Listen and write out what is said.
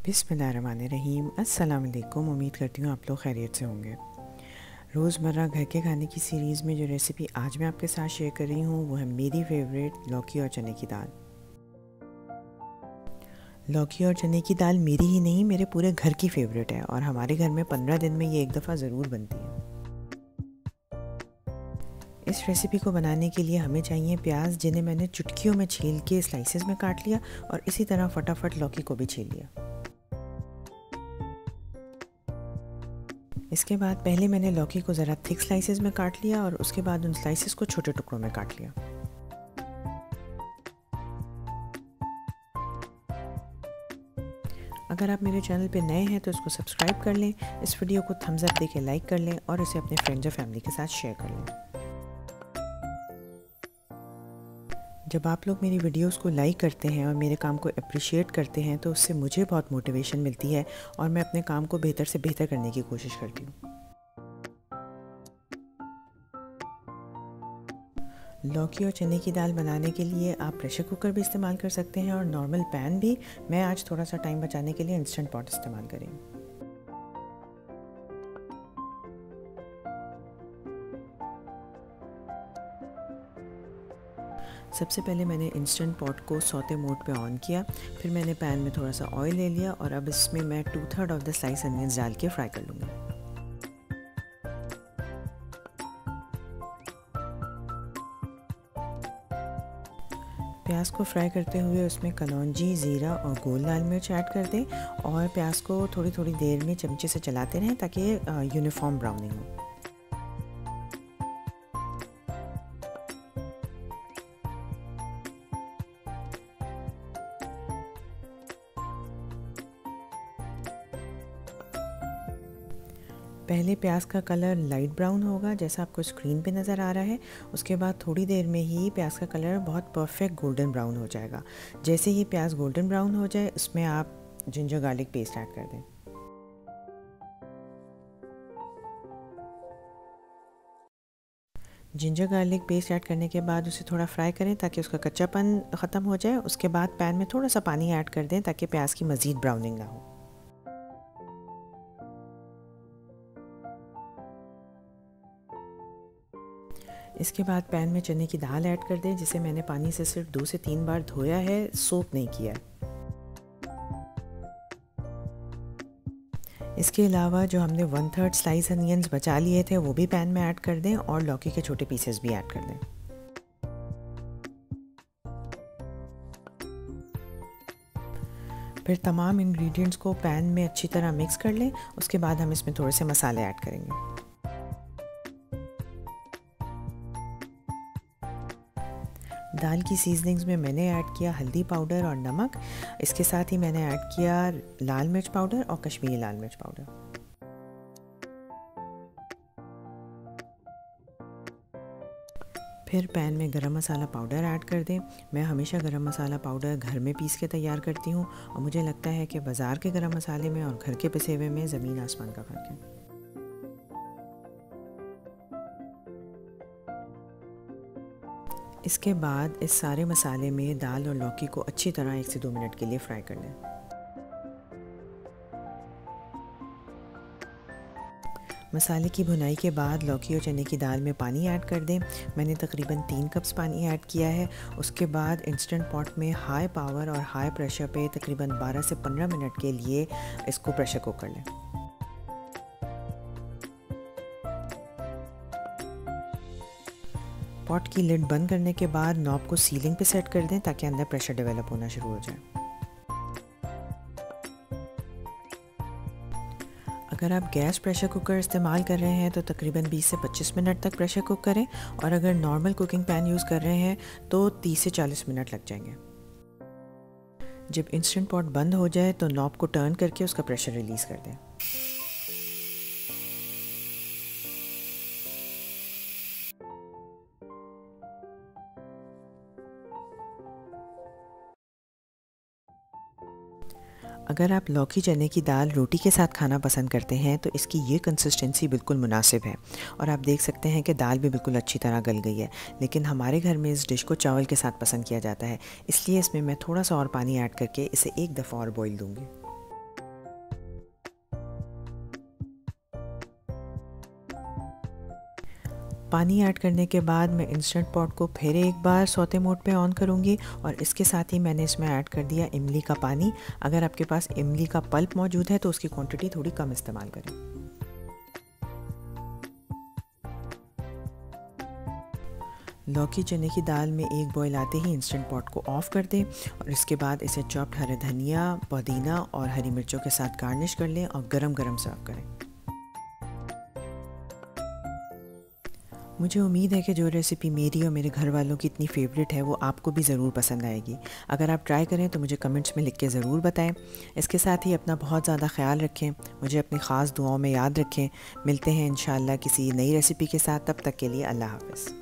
बिस्मिल्लाहिर्रहमानिर्रहीम। अस्सलाम वालेकुम। उम्मीद करती हूँ आप लोग खैरियत से होंगे। रोज़मर्रा घर के खाने की सीरीज़ में जो रेसिपी आज मैं आपके साथ शेयर कर रही हूँ वो है मेरी फेवरेट लौकी और चने की दाल। लौकी और चने की दाल मेरी ही नहीं, मेरे पूरे घर की फेवरेट है और हमारे घर में 15 दिन में ये एक दफ़ा ज़रूर बनती है। इस रेसिपी को बनाने के लिए हमें चाहिए प्याज, जिन्हें मैंने चुटकियों में छील के स्लाइसेस में काट लिया, और इसी तरह फटाफट लौकी को भी छील लिया। इसके बाद पहले मैंने लौकी को ज़रा थिक स्लाइसेस में काट लिया और उसके बाद उन स्लाइसेस को छोटे टुकड़ों में काट लिया। अगर आप मेरे चैनल पे नए हैं तो इसको सब्सक्राइब कर लें, इस वीडियो को थम्स अप देके लाइक कर लें और इसे अपने फ्रेंड्स और फैमिली के साथ शेयर कर लें। जब आप लोग मेरी वीडियोस को लाइक करते हैं और मेरे काम को अप्रिशिएट करते हैं तो उससे मुझे बहुत मोटिवेशन मिलती है और मैं अपने काम को बेहतर से बेहतर करने की कोशिश करती हूँ। लौकी और चने की दाल बनाने के लिए आप प्रेशर कुकर भी इस्तेमाल कर सकते हैं और नॉर्मल पैन भी। मैं आज थोड़ा सा टाइम बचाने के लिए इंस्टेंट पॉट इस्तेमाल करेंगे। सबसे पहले मैंने इंस्टेंट पॉट को सौते मोड पे ऑन किया, फिर मैंने पैन में थोड़ा सा ऑयल ले लिया और अब इसमें मैं 2/3 ऑफ द स्लाइस अनियंस डाल के फ्राई कर लूँगी। प्याज को फ्राई करते हुए उसमें कलौंजी, ज़ीरा और गोल लाल मिर्च ऐड कर दें और प्याज को थोड़ी थोड़ी देर में चमचे से चलाते रहें ताकि यूनिफॉर्म ब्राउनिंग हो। पहले प्याज का कलर लाइट ब्राउन होगा जैसा आपको स्क्रीन पे नज़र आ रहा है। उसके बाद थोड़ी देर में ही प्याज का कलर बहुत परफेक्ट गोल्डन ब्राउन हो जाएगा। जैसे ही प्याज गोल्डन ब्राउन हो जाए उसमें आप जिंजर गार्लिक पेस्ट ऐड कर दें। जिंजर गार्लिक पेस्ट ऐड करने के बाद उसे थोड़ा फ्राई करें ताकि उसका कच्चापन ख़त्म हो जाए। उसके बाद पैन में थोड़ा सा पानी ऐड कर दें ताकि प्याज की मज़ीद ब्राउनिंग ना हो। इसके बाद पैन में चने की दाल ऐड कर दें, जिसे मैंने पानी से सिर्फ 2 से 3 बार धोया है, सोक नहीं किया। इसके अलावा जो हमने 1/3 स्लाइस अनियंस बचा लिए थे वो भी पैन में ऐड कर दें और लौकी के छोटे पीसेस भी ऐड कर दें। फिर तमाम इंग्रेडिएंट्स को पैन में अच्छी तरह मिक्स कर लें। उसके बाद हम इसमें थोड़े से मसाले ऐड करेंगे। दाल की सीजनिंग्स में मैंने ऐड किया हल्दी पाउडर और नमक। इसके साथ ही मैंने ऐड किया लाल मिर्च पाउडर और कश्मीरी लाल मिर्च पाउडर। फिर पैन में गरम मसाला पाउडर ऐड कर दें। मैं हमेशा गरम मसाला पाउडर घर में पीस के तैयार करती हूँ और मुझे लगता है कि बाज़ार के गरम मसाले में और घर के पिसे हुए में ज़मीन आसमान का फ़र्क है। इसके बाद इस सारे मसाले में दाल और लौकी को अच्छी तरह 1 से 2 मिनट के लिए फ्राई कर लें। मसाले की भुनाई के बाद लौकी और चने की दाल में पानी ऐड कर दें। मैंने तकरीबन 3 कप्स पानी ऐड किया है। उसके बाद इंस्टेंट पॉट में हाई पावर और हाई प्रेशर पे तकरीबन 12 से 15 मिनट के लिए इसको प्रेशर कुक कर लें। पॉट की लिड बंद करने के बाद नॉब को सीलिंग पे सेट कर दें ताकि अंदर प्रेशर डेवलप होना शुरू हो जाए। अगर आप गैस प्रेशर कुकर इस्तेमाल कर रहे हैं तो तकरीबन 20 से 25 मिनट तक प्रेशर कुक करें और अगर नॉर्मल कुकिंग पैन यूज़ कर रहे हैं तो 30 से 40 मिनट लग जाएंगे। जब इंस्टेंट पॉट बंद हो जाए तो नॉब को टर्न करके उसका प्रेशर रिलीज़ कर दें। अगर आप लौकी चने की दाल रोटी के साथ खाना पसंद करते हैं तो इसकी ये कंसिस्टेंसी बिल्कुल मुनासिब है और आप देख सकते हैं कि दाल भी बिल्कुल अच्छी तरह गल गई है। लेकिन हमारे घर में इस डिश को चावल के साथ पसंद किया जाता है, इसलिए इसमें मैं थोड़ा सा और पानी ऐड करके इसे एक दफ़ा और बॉईल दूँगी। पानी ऐड करने के बाद मैं इंस्टेंट पॉट को फिर एक बार सौते मोड पे ऑन करूँगी और इसके साथ ही मैंने इसमें ऐड कर दिया इमली का पानी। अगर आपके पास इमली का पल्प मौजूद है तो उसकी क्वांटिटी थोड़ी कम इस्तेमाल करें। लौकी चने की दाल में एक बॉयल आते ही इंस्टेंट पॉट को ऑफ़ कर दें और इसके बाद इसे चॉप्ड हरे धनिया, पुदीना और हरी मिर्चों के साथ गार्निश कर लें और गरम गरम सर्व करें। मुझे उम्मीद है कि जो रेसिपी मेरी और मेरे घर वालों की इतनी फेवरेट है वो आपको भी ज़रूर पसंद आएगी। अगर आप ट्राई करें तो मुझे कमेंट्स में लिख के ज़रूर बताएं। इसके साथ ही अपना बहुत ज़्यादा ख्याल रखें, मुझे अपनी ख़ास दुआओं में याद रखें। मिलते हैं इंशाअल्लाह किसी नई रेसिपी के साथ, तब तक के लिए अल्लाह हाफ़िज़।